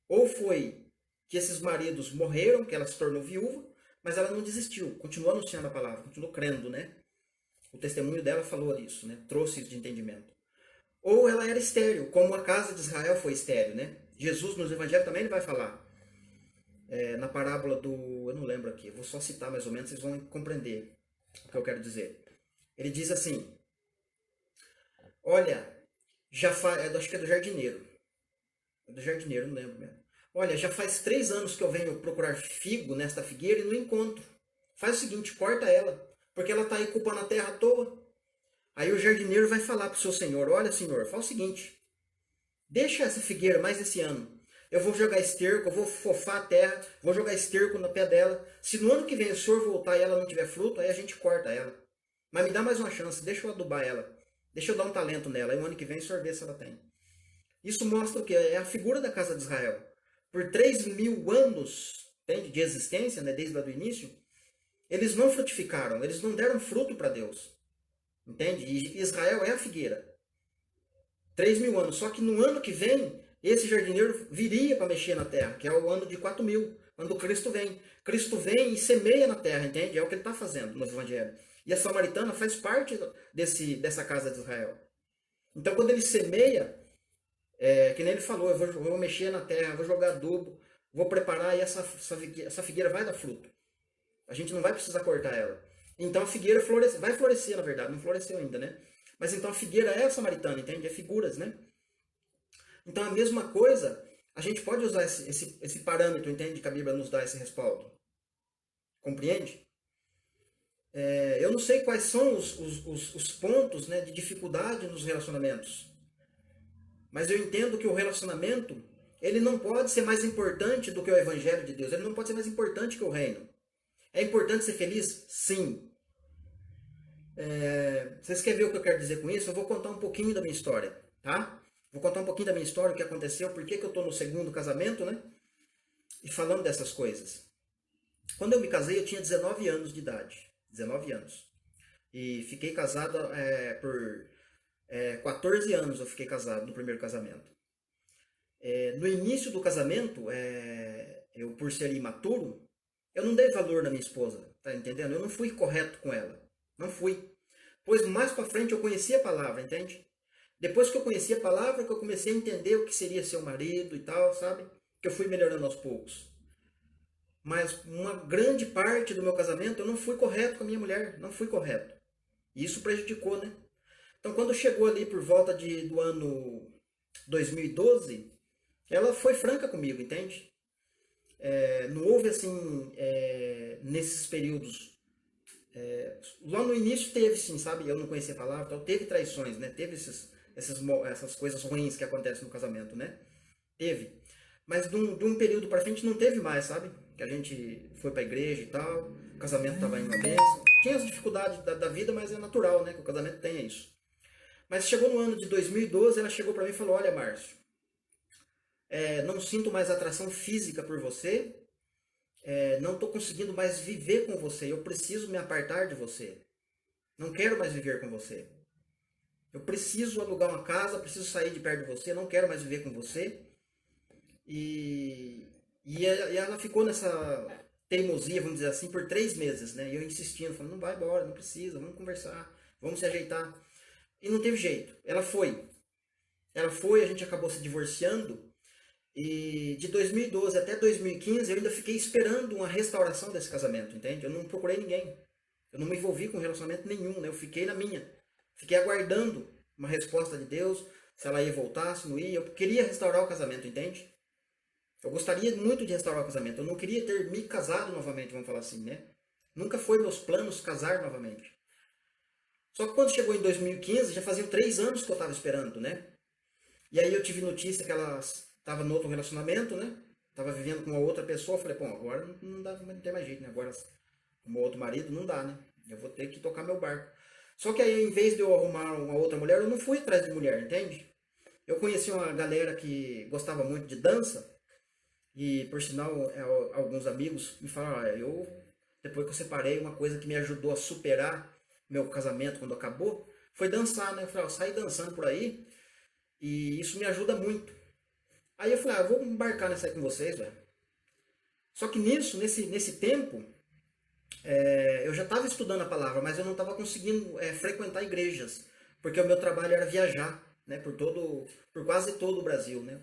ou foi que esses maridos morreram, que ela se tornou viúva, mas ela não desistiu, continuou anunciando a palavra, continuou crendo, né? O testemunho dela falou isso, né? Trouxe isso de entendimento. Ou ela era estéril, como a casa de Israel foi estéril, né? Jesus nos evangelhos também ele vai falar. Na parábola do... eu não lembro aqui, eu vou só citar mais ou menos, vocês vão compreender o que eu quero dizer. Ele diz assim, Olha, já faz, acho que é do jardineiro. É do jardineiro, não lembro mesmo. Olha, já faz 3 anos que eu venho procurar figo nesta figueira e não encontro. Faz o seguinte, corta ela, porque ela está aí ocupando a terra à toa. Aí o jardineiro vai falar para o seu senhor, olha senhor, faz o seguinte, deixa essa figueira mais esse ano. Eu vou jogar esterco, eu vou fofar a terra, vou jogar esterco no pé dela. Se no ano que vem o senhor voltar e ela não tiver fruto, aí a gente corta ela. Mas me dá mais uma chance, deixa eu adubar ela. Deixa eu dar um talento nela. Aí o ano que vem o senhor vê se ela tem. Isso mostra o que? É a figura da casa de Israel. Por 3.000 anos, entende, de existência, né, desde lá do início, eles não frutificaram, eles não deram fruto para Deus. Entende? E Israel é a figueira. 3.000 anos. Só que no ano que vem, esse jardineiro viria para mexer na terra, que é o ano de 4.000, quando Cristo vem. Cristo vem e semeia na terra, entende? É o que ele está fazendo no Evangelho. E a samaritana faz parte dessa casa de Israel. Então, quando ele semeia, que nem ele falou, eu vou mexer na terra, vou jogar adubo, vou preparar e essa figueira vai dar fruto. A gente não vai precisar cortar ela. Então a figueira vai florescer, na verdade, não floresceu ainda, né? Mas então a figueira é a samaritana, entende? É figuras, né? Então a mesma coisa, a gente pode usar esse parâmetro, entende? Que a Bíblia nos dá esse respaldo. Compreende? Eu não sei quais são os pontos, né, de dificuldade nos relacionamentos. Mas eu entendo que o relacionamento, ele não pode ser mais importante do que o Evangelho de Deus. Ele não pode ser mais importante que o reino. É importante ser feliz? Sim. Vocês querem ver o que eu quero dizer com isso? Eu vou contar um pouquinho da minha história, tá? Vou contar um pouquinho da minha história, o que aconteceu, por que eu estou no segundo casamento, né? E falando dessas coisas. Quando eu me casei, eu tinha 19 anos de idade. 19 anos. E fiquei casado por 14 anos eu fiquei casado no primeiro casamento. No início do casamento, eu por ser imaturo, eu não dei valor na minha esposa, tá entendendo? Eu não fui correto com ela. Não fui. Pois mais pra frente eu conheci a palavra, entende? Depois que eu conheci a palavra, que eu comecei a entender o que seria ser um marido e tal, sabe? Que eu fui melhorando aos poucos. Mas uma grande parte do meu casamento eu não fui correto com a minha mulher, não fui correto. E isso prejudicou, né? Então quando chegou ali por volta do ano 2012, ela foi franca comigo, entende? Não houve assim, nesses períodos. Lá no início teve sim, sabe? Eu não conhecia a palavra, então teve traições, né? Teve essas coisas ruins que acontecem no casamento, né? Teve. Mas de um período pra frente não teve mais, sabe? Que a gente foi pra igreja e tal, o casamento tava indo uma bênção. Tinha as dificuldades da vida, mas é natural, né? Que o casamento tenha isso. Mas chegou no ano de 2012, ela chegou pra mim e falou: olha, Márcio, não sinto mais atração física por você, não estou conseguindo mais viver com você, eu preciso me apartar de você. Não quero mais viver com você. Eu preciso alugar uma casa, preciso sair de perto de você, não quero mais viver com você. E ela ficou nessa teimosia, vamos dizer assim, por 3 meses, né? E eu insistindo, falando, não vai embora, não precisa, vamos conversar, vamos se ajeitar. E não teve jeito. Ela foi. Ela foi, a gente acabou se divorciando. E de 2012 até 2015 eu ainda fiquei esperando uma restauração desse casamento, entende? Eu não procurei ninguém. Eu não me envolvi com relacionamento nenhum, né? Eu fiquei na minha. Fiquei aguardando uma resposta de Deus, se ela ia voltar, se não ia. Eu queria restaurar o casamento, entende? Eu gostaria muito de restaurar o casamento. Eu não queria ter me casado novamente, vamos falar assim, né? Nunca foi meus planos casar novamente. Só que quando chegou em 2015, já faziam 3 anos que eu estava esperando, né? E aí eu tive notícia que ela estava no outro relacionamento, né? Estava vivendo com uma outra pessoa. Eu falei, bom, agora não dá, não tem mais jeito, né? Agora, com o outro marido, não dá, né? Eu vou ter que tocar meu barco. Só que aí, em vez de eu arrumar uma outra mulher, eu não fui atrás de mulher, entende? Eu conheci uma galera que gostava muito de dança. E, por sinal, alguns amigos me falaram, depois que eu separei, uma coisa que me ajudou a superar meu casamento quando acabou, foi dançar, né? Eu falei, eu saí dançando por aí, e isso me ajuda muito. Aí eu falei, vou embarcar nessa aí com vocês, velho. Só que nesse tempo, eu já estava estudando a palavra, mas eu não estava conseguindo frequentar igrejas, porque o meu trabalho era viajar, né, por quase todo o Brasil, né?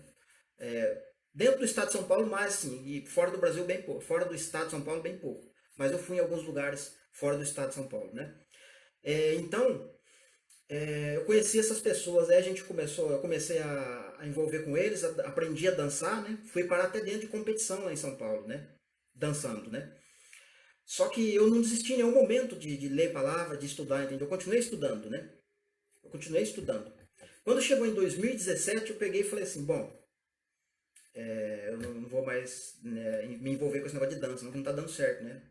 Dentro do estado de São Paulo, mais sim, e fora do Brasil, bem pouco. Fora do estado de São Paulo, bem pouco. Mas eu fui em alguns lugares fora do estado de São Paulo, né? Então, Eu conheci essas pessoas, aí eu comecei a envolver com eles, aprendi a dançar, né? Fui parar até dentro de competição lá em São Paulo, né? Dançando, né? Só que eu não desisti em nenhum momento de ler palavra, de estudar, entendeu? Eu continuei estudando, né? Eu continuei estudando. Quando chegou em 2017, eu peguei e falei assim, bom, eu não vou mais, né, me envolver com esse negócio de dança, não tá dando certo, né?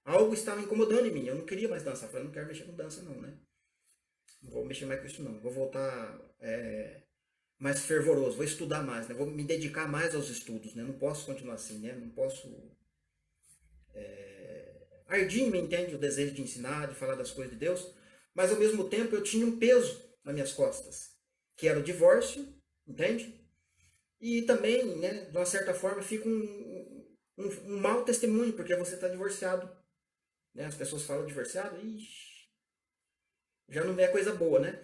Algo estava incomodando em mim, eu não queria mais dançar. Eu falei, eu não quero mexer com dança não, né? Não vou mexer mais com isso não. Vou voltar mais fervoroso, vou estudar mais, né? Vou me dedicar mais aos estudos, né? Não posso continuar assim, né? Não posso ardia em mim, entende? O desejo de ensinar, de falar das coisas de Deus, mas ao mesmo tempo eu tinha um peso nas minhas costas, que era o divórcio, entende? E também, né, de uma certa forma, fica um mau testemunho, porque você está divorciado, né? As pessoas falam divorciado, ixi, já não é coisa boa, né?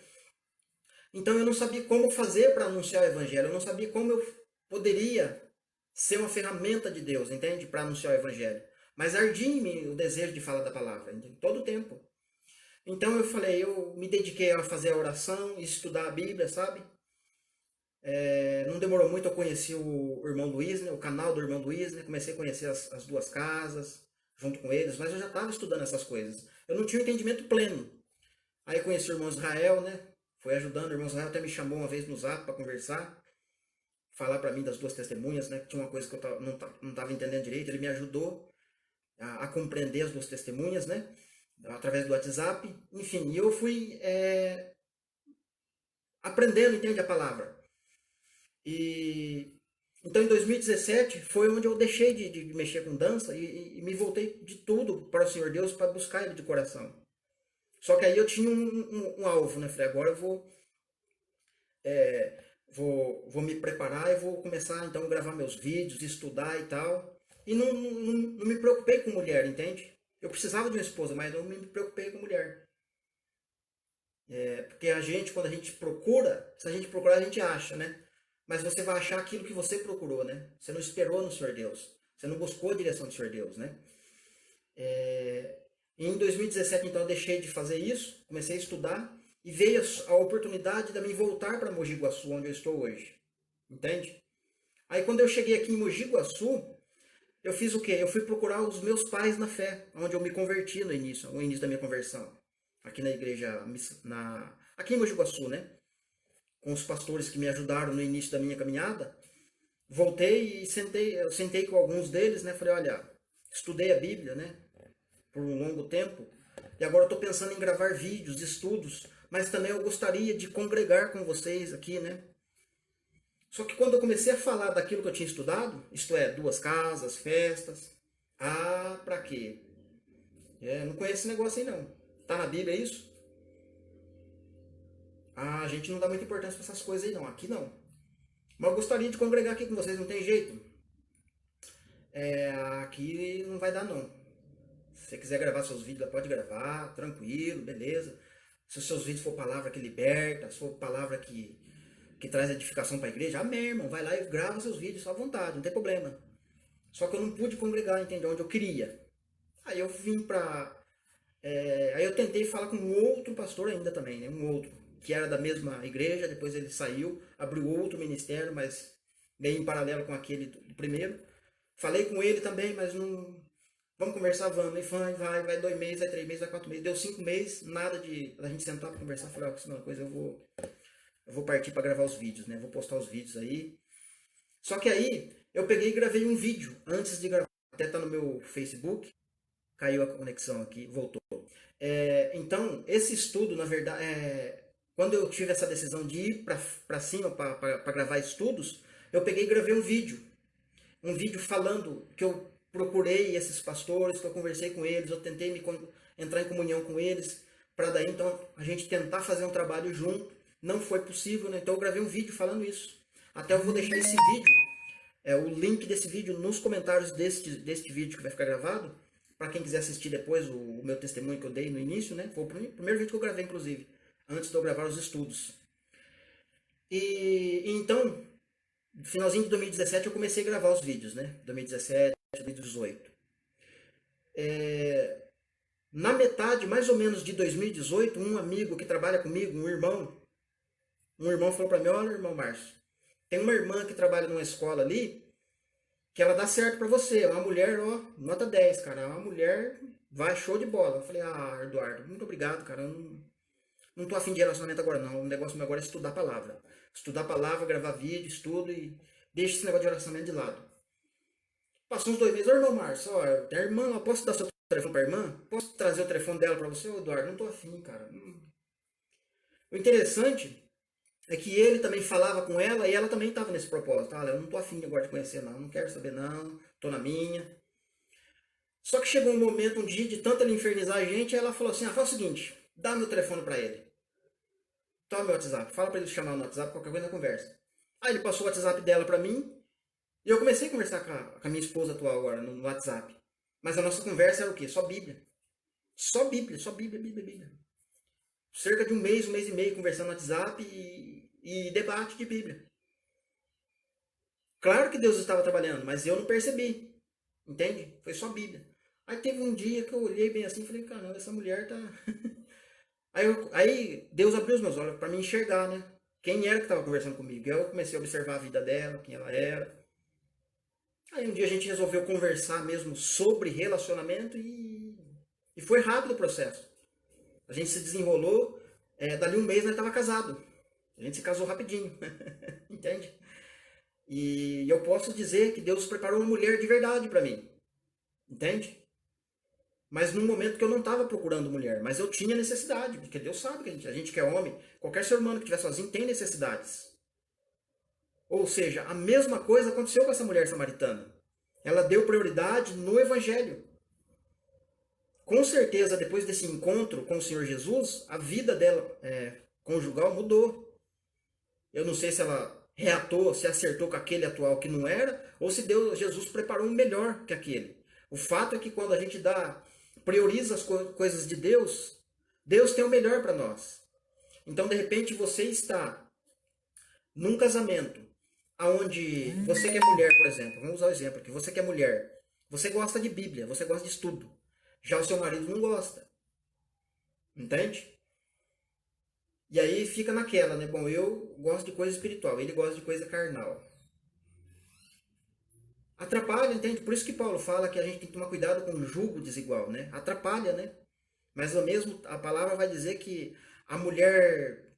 Então eu não sabia como fazer para anunciar o evangelho, eu não sabia como eu poderia ser uma ferramenta de Deus, entende? Para anunciar o evangelho. Mas ardia em mim o desejo de falar da palavra, entende? Todo o tempo. Então eu falei, eu me dediquei a fazer a oração e estudar a Bíblia, sabe? Não demorou muito, eu conheci o irmão Luiz, né? O canal do irmão Luiz, né? Comecei a conhecer as duas casas, junto com eles, mas eu já estava estudando essas coisas. Eu não tinha um entendimento pleno. Aí conheci o irmão Israel, né? Foi ajudando, o irmão Israel até me chamou uma vez no Zap para conversar, falar para mim das duas testemunhas, né? Que tinha uma coisa que eu não estava entendendo direito, ele me ajudou a compreender as duas testemunhas, né? Através do WhatsApp. Enfim, e eu fui aprendendo, entende, a palavra. E então em 2017 foi onde eu deixei de mexer com dança e me voltei de tudo para o Senhor Deus para buscar Ele de coração. Só que aí eu tinha um alvo, né? Falei, agora eu vou me preparar e vou começar então a gravar meus vídeos, estudar e tal. E não me preocupei com mulher, entende? Eu precisava de uma esposa, mas não me preocupei com mulher. Porque a gente, quando a gente procura, se a gente procurar, a gente acha, né? Mas você vai achar aquilo que você procurou, né? Você não esperou no Senhor Deus. Você não buscou a direção do Senhor Deus, né? E em 2017, então, eu deixei de fazer isso, comecei a estudar e veio a oportunidade de me voltar para Mogi Guaçu, onde eu estou hoje. Entende? Aí quando eu cheguei aqui em Mogi Guaçu, eu fiz o quê? Eu fui procurar os meus pais na fé, onde eu me converti no início da minha conversão. Aqui na igreja, aqui em Mogi Guaçu, né? Com os pastores que me ajudaram no início da minha caminhada. Voltei e eu sentei com alguns deles, né? Falei, olha, estudei a Bíblia, né? Por um longo tempo. E agora estou pensando em gravar vídeos, estudos, mas também eu gostaria de congregar com vocês aqui, né? Só que quando eu comecei a falar daquilo que eu tinha estudado, isto é, duas casas, festas, pra quê? Não conheço esse negócio aí não. Tá na Bíblia isso? A gente não dá muita importância para essas coisas aí não, aqui não. Mas eu gostaria de congregar aqui com vocês, não tem jeito? Aqui não vai dar não. Se você quiser gravar seus vídeos, pode gravar, tranquilo, beleza. Se os seus vídeos for palavra que liberta, se for palavra que traz edificação para a igreja, amém, irmão. Vai lá e grava seus vídeos à vontade, não tem problema. Só que eu não pude congregar, entendeu? Onde eu queria. Aí eu vim pra. Aí eu tentei falar com um outro pastor ainda também, né? Um outro, que era da mesma igreja, depois ele saiu, abriu outro ministério, mas meio em paralelo com aquele do primeiro. Falei com ele também, mas não. Vamos conversar, vamos. E vai 2 meses, vai 3 meses, vai 4 meses. Deu 5 meses, nada de a gente sentar pra conversar. Falei, ó, senão coisa eu vou partir para gravar os vídeos, né? Vou postar os vídeos aí. Só que aí eu peguei e gravei um vídeo antes de gravar. Até tá no meu Facebook. Caiu a conexão aqui, voltou. Então, esse estudo, na verdade, quando eu tive essa decisão de ir para cima para gravar estudos, eu peguei e gravei um vídeo. Um vídeo falando que eu procurei esses pastores, que eu conversei com eles, eu tentei entrar em comunhão com eles, para daí então a gente tentar fazer um trabalho junto. Não foi possível, né? Então eu gravei um vídeo falando isso. Até eu vou deixar esse vídeo, o link desse vídeo nos comentários deste vídeo que vai ficar gravado, para quem quiser assistir depois o meu testemunho que eu dei no início, né? Foi o primeiro vídeo que eu gravei, inclusive, antes de eu gravar os estudos. E então, no finalzinho de 2017 eu comecei a gravar os vídeos, né? 2017, 2018. Na metade, mais ou menos, de 2018, um amigo que trabalha comigo, um irmão falou para mim, olha, irmão Márcio, tem uma irmã que trabalha numa escola ali, que ela dá certo para você. É uma mulher, ó, nota 10, cara. É uma mulher, vai show de bola. Eu falei, ah, Eduardo, muito obrigado, cara. Eu não tô afim de relacionamento agora, não. O negócio meu agora é estudar a palavra. Estudar a palavra, gravar vídeo, estudo e deixa esse negócio de relacionamento de lado. Passou uns 2 meses, ô irmão Márcio, ó, a irmã, eu posso dar seu telefone pra irmã? Posso trazer o telefone dela pra você? Ô, Eduardo, não tô afim, cara. O interessante é que ele também falava com ela e ela também estava nesse propósito. Olha, eu não tô afim agora de conhecer, não quero saber, não, tô na minha. Só que chegou um momento, um dia, de tanto ele infernizar a gente, ela falou assim: ah, faz o seguinte, dá meu telefone pra ele. Toma meu WhatsApp, fala pra ele chamar no WhatsApp, qualquer coisa na conversa. Aí ele passou o WhatsApp dela pra mim e eu comecei a conversar com a minha esposa atual agora no WhatsApp. Mas a nossa conversa era o quê? Só Bíblia. Só Bíblia, só Bíblia, Bíblia, Bíblia. Cerca de um mês e meio conversando no WhatsApp e debate de Bíblia. Claro que Deus estava trabalhando, mas eu não percebi. Entende? Foi só Bíblia. Aí teve um dia que eu olhei bem assim e falei, caramba, essa mulher tá. Aí Deus abriu os meus olhos para me enxergar, né? Quem era que estava conversando comigo? Eu comecei a observar a vida dela, quem ela era. Aí um dia a gente resolveu conversar mesmo sobre relacionamento e foi rápido o processo. A gente se desenrolou, dali um mês nós estava casado. A gente se casou rapidinho, entende? E eu posso dizer que Deus preparou uma mulher de verdade para mim, entende? Mas num momento que eu não estava procurando mulher, mas eu tinha necessidade, porque Deus sabe que a gente que é homem, qualquer ser humano que estiver sozinho tem necessidades. Ou seja, a mesma coisa aconteceu com essa mulher samaritana. Ela deu prioridade no Evangelho. Com certeza, depois desse encontro com o Senhor Jesus, a vida dela conjugal mudou. Eu não sei se ela reatou, se acertou com aquele atual que não era, ou se Jesus preparou um melhor que aquele. O fato é que quando a gente prioriza as coisas de Deus, Deus tem o melhor para nós. Então, de repente, você está num casamento onde você que é mulher, por exemplo, vamos usar o exemplo aqui, você que é mulher, você gosta de Bíblia, você gosta de estudo. Já o seu marido não gosta. Entende? E aí fica naquela, né? Bom, eu gosto de coisa espiritual, ele gosta de coisa carnal. Atrapalha, entende? Por isso que Paulo fala que a gente tem que tomar cuidado com o jugo desigual, né? Atrapalha, né? Mas ao mesmo, a palavra vai dizer que a mulher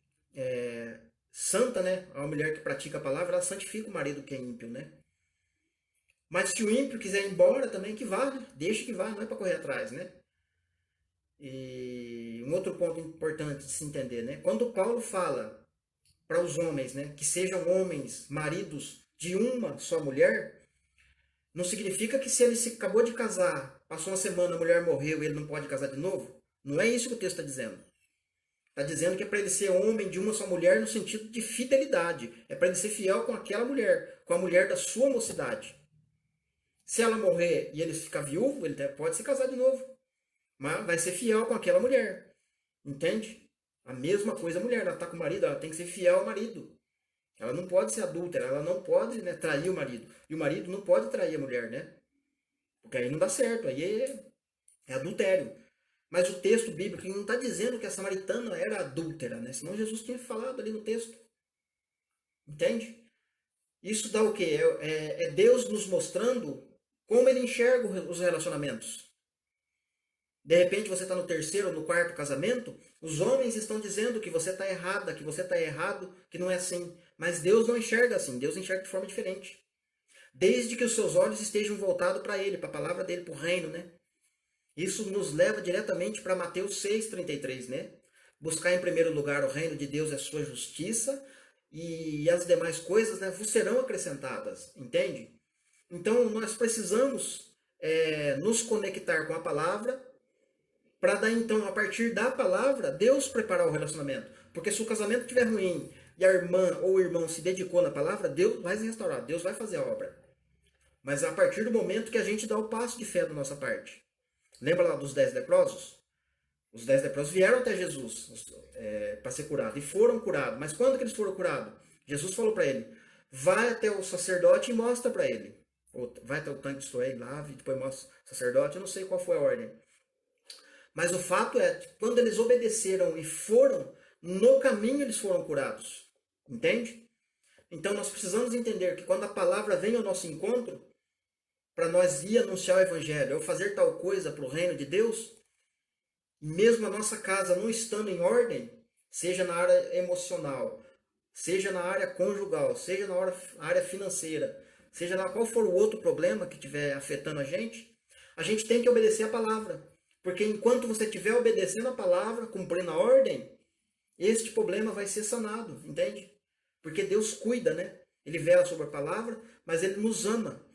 santa, né? A mulher que pratica a palavra, ela santifica o marido que é ímpio, né? Mas se o ímpio quiser ir embora também, que vá, né? Deixa que vá, não é para correr atrás, né? E um outro ponto importante de se entender, né? Quando Paulo fala para os homens, né, que sejam homens, maridos de uma só mulher, não significa que se ele se acabou de casar, passou uma semana, a mulher morreu e ele não pode casar de novo. Não é isso que o texto está dizendo. Está dizendo que é para ele ser homem de uma só mulher no sentido de fidelidade. É para ele ser fiel com aquela mulher, com a mulher da sua mocidade. Se ela morrer e ele ficar viúvo, ele pode se casar de novo. Mas vai ser fiel com aquela mulher. Entende? A mesma coisa a mulher. Ela está com o marido, ela tem que ser fiel ao marido. Ela não pode ser adúltera, ela não pode, né, trair o marido. E o marido não pode trair a mulher, né? Porque aí não dá certo, aí é adultério. Mas o texto bíblico não está dizendo que a samaritana era adúltera, né? Senão Jesus tinha falado ali no texto. Entende? Isso dá o quê? É Deus nos mostrando como ele enxerga os relacionamentos. De repente você está no terceiro ou no quarto casamento, os homens estão dizendo que você está errada, que você está errado, que não é assim. Mas Deus não enxerga assim, Deus enxerga de forma diferente. Desde que os seus olhos estejam voltados para Ele, para a palavra dele, para o reino, né? Isso nos leva diretamente para Mateus 6,33, né? Buscar em primeiro lugar o reino de Deus e a sua justiça, e as demais coisas, né, vos serão acrescentadas, entende? Então nós precisamos nos conectar com a palavra, para daí então, a partir da palavra, Deus preparar o relacionamento. Porque se o casamento estiver ruim e a irmã ou o irmão se dedicou na palavra, Deus vai se restaurar, Deus vai fazer a obra. Mas a partir do momento que a gente dá o passo de fé da nossa parte. Lembra lá dos 10 leprosos? Os 10 leprosos vieram até Jesus para ser curados e foram curados. Mas quando que eles foram curados? Jesus falou para ele, vai até o sacerdote e mostra para ele. Ou vai até o tanque de Siloé, lave, depois mostra o sacerdote. Eu não sei qual foi a ordem. Mas o fato é que quando eles obedeceram e foram, no caminho eles foram curados. Entende? Então nós precisamos entender que quando a palavra vem ao nosso encontro, para nós ir anunciar o evangelho, ou fazer tal coisa para o reino de Deus, mesmo a nossa casa não estando em ordem, seja na área emocional, seja na área conjugal, seja na área financeira, seja lá qual for o outro problema que estiver afetando a gente tem que obedecer a palavra. Porque enquanto você estiver obedecendo a palavra, cumprindo a ordem, este problema vai ser sanado, entende? Porque Deus cuida, né? Ele vela sobre a palavra, mas Ele nos ama,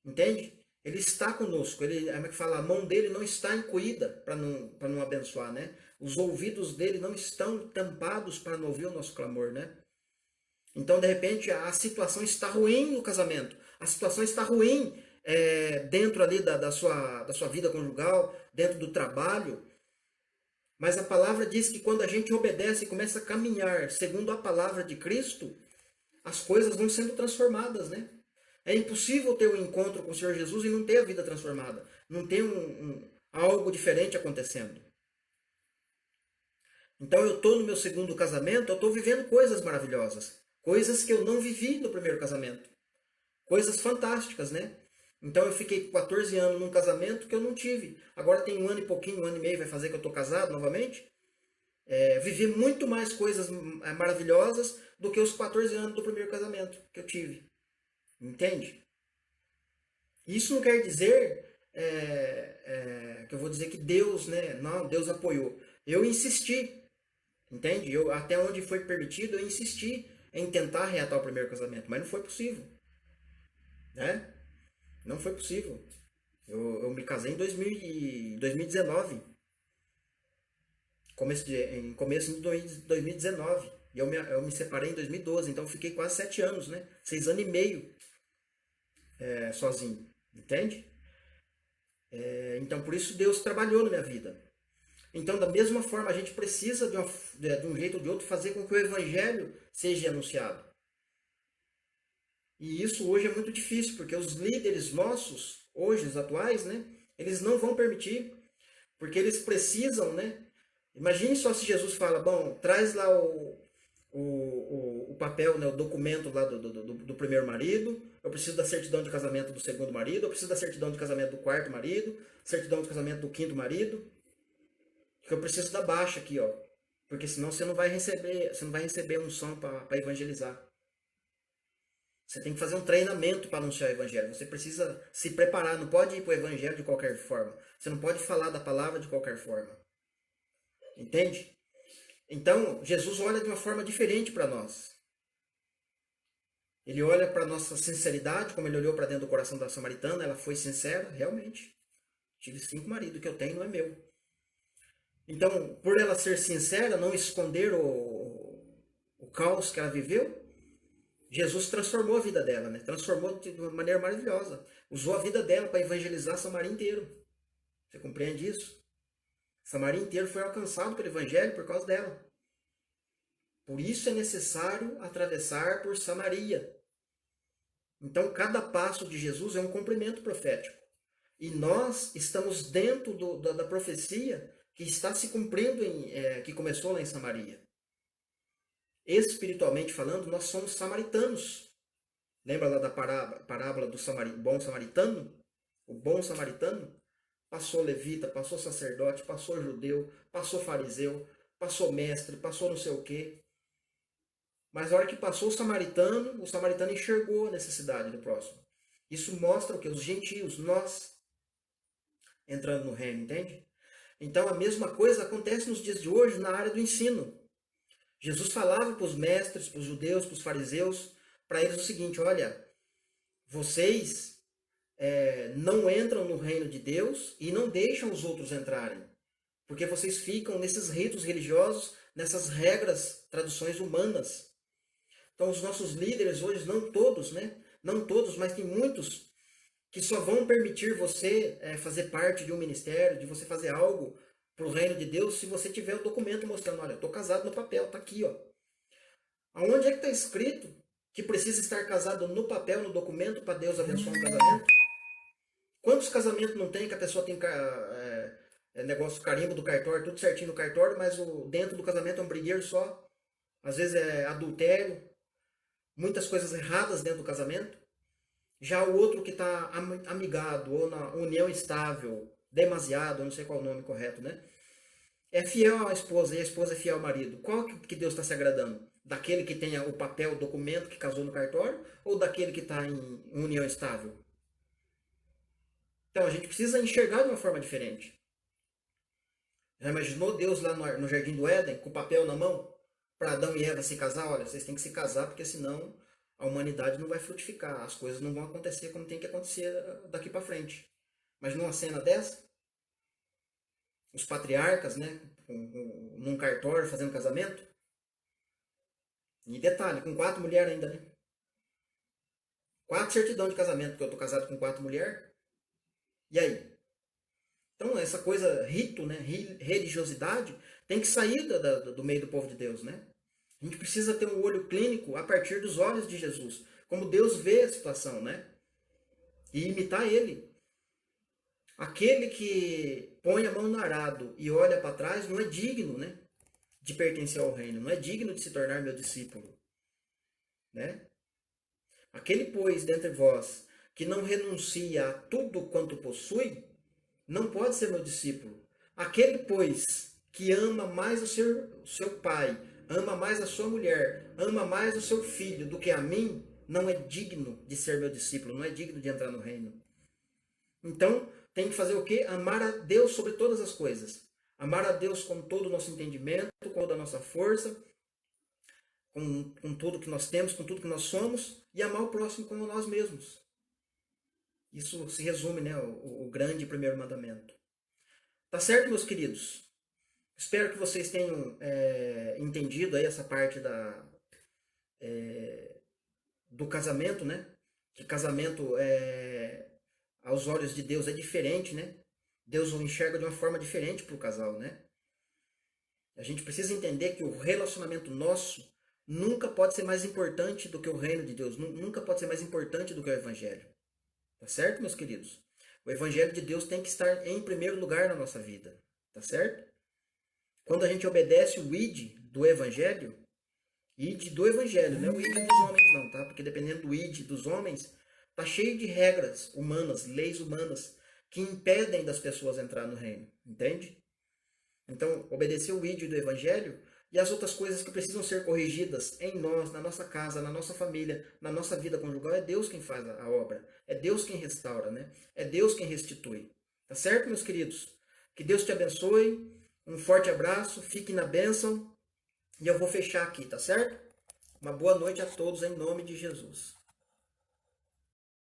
entende? Ele está conosco, ele, como é que fala? A mão dele não está encolhida para não abençoar, né? Os ouvidos dele não estão tampados para não ouvir o nosso clamor, né? Então, de repente, a situação está ruim no casamento, a situação está ruim dentro ali da sua vida conjugal, dentro do trabalho, mas a palavra diz que quando a gente obedece e começa a caminhar segundo a palavra de Cristo, as coisas vão sendo transformadas, né? É impossível ter um encontro com o Senhor Jesus e não ter a vida transformada, não ter algo diferente acontecendo. Então eu estou no meu segundo casamento, eu estou vivendo coisas maravilhosas, coisas que eu não vivi no primeiro casamento, coisas fantásticas, né? Então eu fiquei 14 anos num casamento que eu não tive. Agora tem um ano e pouquinho, um ano e meio vai fazer que eu estou casado novamente. Vivi muito mais coisas maravilhosas do que os 14 anos do primeiro casamento que eu tive. Entende? Isso não quer dizer que eu vou dizer que Deus, né? Não, Deus apoiou. Eu insisti, entende? Até onde foi permitido, eu insisti em tentar reatar o primeiro casamento, mas não foi possível, né? Não foi possível. Eu me casei em 2019, em começo de 2019. E eu me separei em 2012, então eu fiquei quase 7 anos, né? 6 anos e meio sozinho, entende? Então por isso Deus trabalhou na minha vida. Então, da mesma forma, a gente precisa de um jeito ou de outro fazer com que o evangelho seja anunciado. E isso hoje é muito difícil, porque os líderes nossos, hoje, os atuais, né, eles não vão permitir, porque eles precisam, né? Imagine só se Jesus fala, bom, traz lá o papel, né, o documento lá do primeiro marido, eu preciso da certidão de casamento do segundo marido, eu preciso da certidão de casamento do quarto marido, certidão de casamento do quinto marido, que eu preciso da baixa aqui, ó. Porque senão você não vai receber unção para evangelizar. Você tem que fazer um treinamento para anunciar o evangelho. Você precisa se preparar, não pode ir para o evangelho de qualquer forma. Você não pode falar da palavra de qualquer forma. Entende? Então, Jesus olha de uma forma diferente para nós. Ele olha para a nossa sinceridade, como ele olhou para dentro do coração da samaritana, ela foi sincera, realmente. Tive 5 maridos, o que eu tenho não é meu. Então, por ela ser sincera, não esconder o caos que ela viveu, Jesus transformou a vida dela, né? Transformou de uma maneira maravilhosa. Usou a vida dela para evangelizar Samaria inteiro. Você compreende isso? Samaria inteiro foi alcançado pelo evangelho por causa dela. Por isso é necessário atravessar por Samaria. Então, cada passo de Jesus é um cumprimento profético. E nós estamos dentro da profecia que está se cumprindo, que começou lá em Samaria. Espiritualmente falando, nós somos samaritanos. Lembra lá da parábola do bom samaritano? O bom samaritano passou levita, passou sacerdote, passou judeu, passou fariseu, passou mestre, passou não sei o quê. Mas na hora que passou o samaritano enxergou a necessidade do próximo. Isso mostra o que? Os gentios, nós, entrando no reino, entende? Então a mesma coisa acontece nos dias de hoje na área do ensino. Jesus falava para os mestres, para os judeus, para os fariseus, para eles o seguinte, olha, vocês não entram no reino de Deus e não deixam os outros entrarem. Porque vocês ficam nesses ritos religiosos, nessas regras, traduções humanas. Então os nossos líderes hoje, não todos, né? Não todos, mas tem muitos que só vão permitir você fazer parte de um ministério, de você fazer algo para o reino de Deus, se você tiver o documento mostrando, olha, eu estou casado no papel, está aqui, ó. Aonde é que está escrito que precisa estar casado no papel, no documento, para Deus abençoar um casamento? Quantos casamentos não tem que a pessoa tem É negócio carimbo do cartório, tudo certinho no cartório, mas dentro do casamento é um brigueiro só. Às vezes é adultério, muitas coisas erradas dentro do casamento. Já o outro que está amigado ou na união estável, demasiado, eu não sei qual é o nome correto, né? É fiel à esposa e a esposa é fiel ao marido. Qual que Deus está se agradando? Daquele que tem o papel, o documento que casou no cartório ou daquele que está em união estável? Então a gente precisa enxergar de uma forma diferente. Já imaginou Deus lá no Jardim do Éden, com o papel na mão, para Adão e Eva se casar? Olha, vocês têm que se casar, porque senão a humanidade não vai frutificar, as coisas não vão acontecer como tem que acontecer daqui para frente. Mas numa cena dessa, os patriarcas, né, num cartório fazendo casamento, e detalhe, com 4 mulheres ainda, né? 4 certidão de casamento, porque eu tô casado com 4 mulheres. E aí? Então, essa coisa, rito, né, religiosidade, tem que sair do meio do povo de Deus, né? A gente precisa ter um olho clínico a partir dos olhos de Jesus, como Deus vê a situação, né? E imitar ele. Aquele que põe a mão no arado e olha para trás não é digno, né, de pertencer ao reino, não é digno de se tornar meu discípulo, né? Aquele, pois, dentre vós que não renuncia a tudo quanto possui, não pode ser meu discípulo. Aquele, pois, que ama mais o seu pai, ama mais a sua mulher, ama mais o seu filho do que a mim, não é digno de ser meu discípulo, não é digno de entrar no reino. Então, tem que fazer o quê? Amar a Deus sobre todas as coisas. Amar a Deus com todo o nosso entendimento, com toda a nossa força, com tudo que nós temos, com tudo que nós somos, e amar o próximo como nós mesmos. Isso se resume, né, o grande primeiro mandamento. Tá certo, meus queridos? Espero que vocês tenham entendido aí essa parte do casamento, né? Que casamento, aos olhos de Deus, é diferente, né? Deus o enxerga de uma forma diferente para o casal, né? A gente precisa entender que o relacionamento nosso nunca pode ser mais importante do que o reino de Deus, nunca pode ser mais importante do que o evangelho. Tá certo, meus queridos? O evangelho de Deus tem que estar em primeiro lugar na nossa vida. Tá certo? Quando a gente obedece o id do evangelho, id do evangelho, não é o id dos homens não, tá? Porque dependendo do id dos homens, tá cheio de regras humanas, leis humanas, que impedem das pessoas entrar no reino. Entende? Então, obedecer o id do evangelho e as outras coisas que precisam ser corrigidas em nós, na nossa casa, na nossa família, na nossa vida conjugal, é Deus quem faz a obra. É Deus quem restaura, né? É Deus quem restitui. Tá certo, meus queridos? Que Deus te abençoe. Um forte abraço. Fique na bênção. E eu vou fechar aqui, tá certo? Uma boa noite a todos em nome de Jesus.